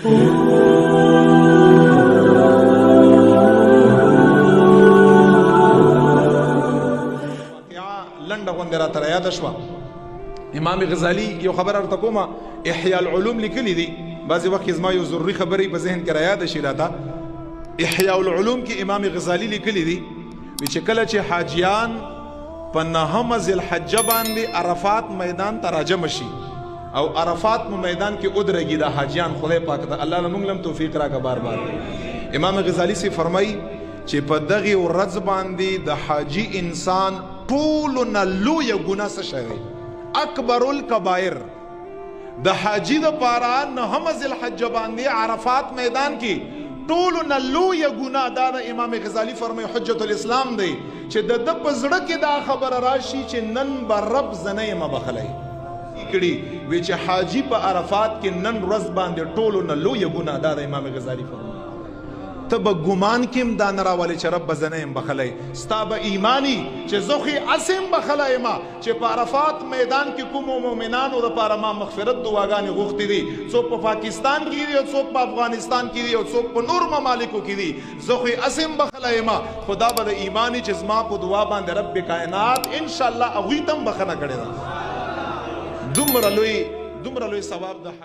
لنډه غوندې راته یاده شوه. امام غزالی یو خبر ورته کومه، احیاء العلوم لیکلی دي، بعضې وخت کې زما یو ضروري خبرې په ذهن کې رایاده شي راته. احیاء العلوم کې امام غزالی لیکلی دي چې کله چې حاجیان په 9 ذی الحجه باندې عرفات میدان ته راجمع شي او عرفات په میدان کې ودرېږي د حاجیان، خدای پاک ته الله موږ لم توفیق راکړه بار بار. امام غزالی سے فرمایي چې په دغه ورځ باندې د حاجی انسان ټولو نه لویه ګناه څه شی دی؟ اکبر الکبائر. د حاجی د پاره 9 ذی الحجه باندې عرفات میدان کې ټولو نه لویه ګناه دا د امام غزالی فرمایي حجت الاسلام دی چې د ده په زړه کې دا خبره راشي چې نن به رب زه نه یم بخلی کړي وی چې حاجی په عرفات کې نن ورځ باندې ټولو نه لویه ګناه دا د امام غزالی فرمایي. ته به ګمان کې هم دا نه راولې چې رب به زه نه یم بخلی، ستا به ایمانی چې زه خو هسې هم بخلی یم چې په عرفات میدان کې کومو مؤمنانو دپاره ما مغفرت دعاګانې غوښتې دي، څوک په پاکستان کې دي او څوک په افغانستان کې دي او څوک په نور ممالکو کې دي، زه خو هسې هم بخلی یم، خو دا به د ایمانی چې زما په دعا باندې رب کائنات انشاءالله هغوی ته هم بخښنه کړې ده. دومره لوی ثواب د